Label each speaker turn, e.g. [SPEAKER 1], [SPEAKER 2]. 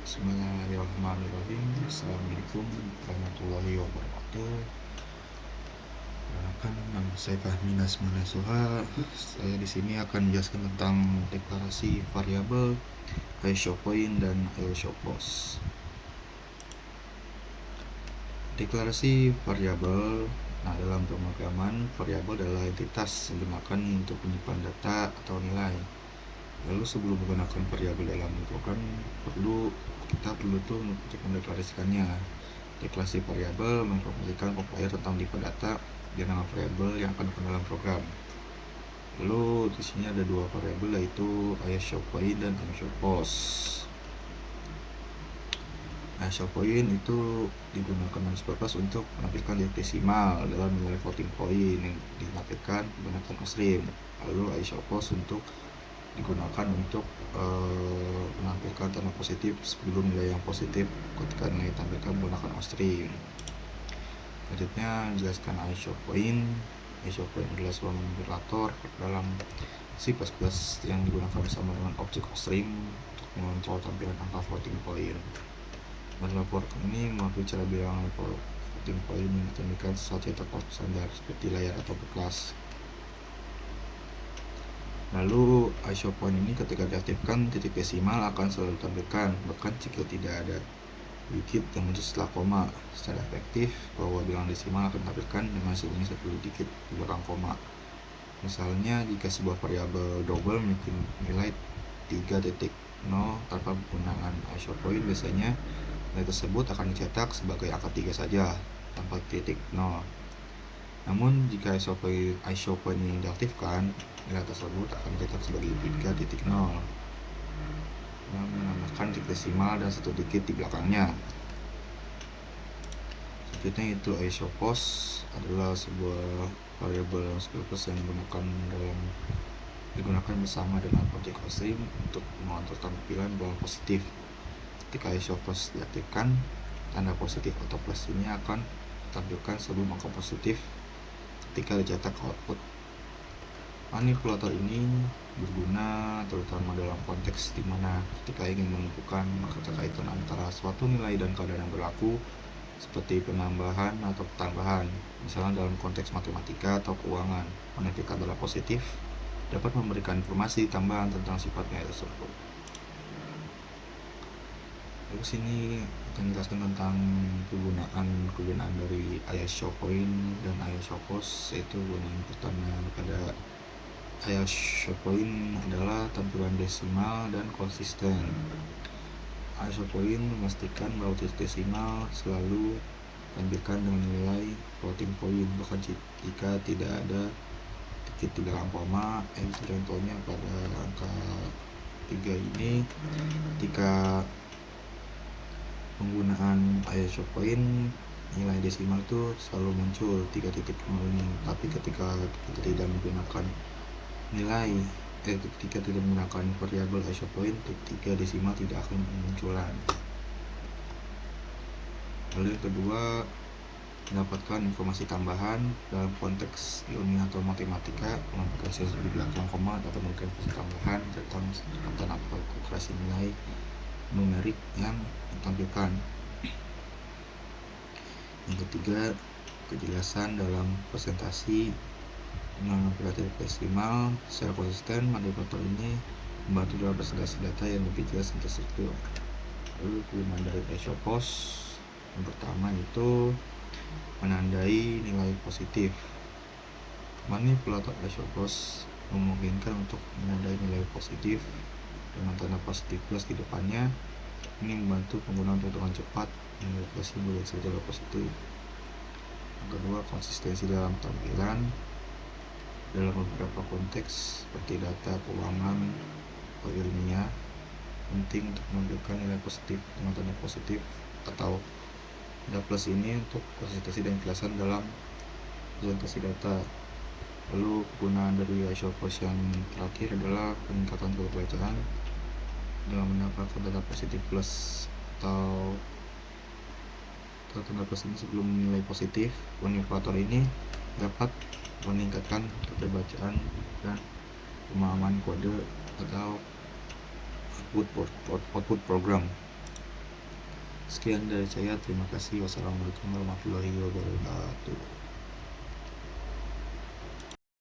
[SPEAKER 1] Bismillahirrahmanirrahim. Assalamualaikum warahmatullahi wabarakatuh. Perkenalkan, nama saya Fahmi Nazmana Soha. Saya di sini akan menjelaskan tentang deklarasi variabel, ISOPoint dan ISOPOS. Deklarasi variabel. Nah, dalam pemrograman, variabel adalah entitas yang digunakan untuk menyimpan data atau nilai. Lalu sebelum menggunakan variabel dalam program, kita perlu tuh untuk mendeklarasikannya. Deklarasi variabel menginformasikan kompiler tentang tipe data dan nama variabel yang akan digunakan dalam program. Lalu di sini ada dua variabel, yaitu ISOPoint dan ISOPOS. ISOPoint itu digunakan oleh purpose untuk menampilkan titik desimal dalam nilai floating point yang ditampilkan menggunakan OSTRIM. Lalu ISOPOS digunakan untuk menampilkan tanda positif sebelum nilai yang positif ketika nilai ditampilkan menggunakan OSTRIM. Selanjutnya jelaskan ISOPoint. ISOPoint adalah sebuah manipulator dalam C++ yang digunakan bersama dengan objek OSTRIM untuk mengontrol tampilan angka floating point. Manipulator ini mengakui cara bilangan floating point yang ditampilkan sesuai cetak standar seperti layar atau kelas. Lalu ISOPoint ini ketika diaktifkan, titik desimal akan selalu ditampilkan, bahkan jika tidak ada digit yang muncul setelah koma. Secara efektif, bahwa bilangan desimal akan ditampilkan dengan sebelumnya 1 digit di belakang koma. Misalnya, jika sebuah variabel double memiliki nilai 3.0 tanpa penggunaan ISOPoint, biasanya nilai tersebut akan dicetak sebagai angka 3 saja, tanpa titik 0. Namun, jika ISOPoint ini diaktifkan, nilai tersebut akan dicetak sebagai 3.0 yang menambahkan titik desimal dan 1 digit di belakangnya. Selanjutnya itu ISOPOS adalah sebuah variabel yang digunakan bersama dengan objek OSTRIM untuk mengontrol tampilan bola positif. Ketika ISOPOS diaktifkan, tanda positif atau plus ini akan ditampilkan sebelum angka positif ketika dicetak output. Manipulator ini berguna terutama dalam konteks di mana ketika ingin menentukan keterkaitan antara suatu nilai dan keadaan yang berlaku, seperti penambahan atau pertambahan. Misalnya dalam konteks matematika atau keuangan, menentukan adalah positif dapat memberikan informasi tambahan tentang sifat nilai tersebut. Lalu sini akan menjelaskan tentang kegunaan dari ISOPoint dan ISOPOS, yaitu gunaan pertama pada ISOPoint adalah tampilan desimal dan konsisten. ISOPoint memastikan bahwa titik desimal selalu ditampilkan dengan nilai floating point, bahkan jika tidak ada digit di belakang koma. Contohnya pada angka 3 ini, ketika penggunaan ISOPoint, nilai desimal itu selalu muncul 3.0 ini. Tapi ketika kita tidak menggunakan ketika tidak menggunakan variabel ISOPoint, 3 desimal tidak akan bermunculan. Lalu yang kedua, mendapatkan informasi tambahan dalam konteks ilmiah atau matematika, menambahkan sesuatu di belakang koma atau memberikan informasi tambahan tentang tanda kalkulasi nilai numerik yang ditampilkan. Yang ketiga, kejelasan dalam presentasi mengambil titik desimal secara konsisten. Manipulator ini membantu dalam presentasi data yang lebih jelas dan terstruktur. Lalu kegunaan dari ISOPOS yang pertama itu menandai nilai positif. Manipulator ISOPOS memungkinkan untuk menandai nilai positif dengan tanda positif plus di depannya. Ini membantu pengguna untuk dengan cepat mendeteksi nilai saja positif. Yang kedua, konsistensi dalam tampilan. Dalam beberapa konteks seperti data keuangan atau ilmiah, penting untuk menunjukkan nilai positif dengan tanda positif atau tanda plus ini untuk konsistensi dan kejelasan dalam presentasi data. Lalu kegunaan dari ISOPOS yang terakhir adalah peningkatan kepercayaan dengan menambahkan tanda positif plus atau tanda plus ini sebelum nilai positif. Manipulator ini dapat meningkatkan keterbacaan dan pemahaman kode atau output program. Sekian dari saya, terima kasih. Wassalamualaikum warahmatullahi wabarakatuh.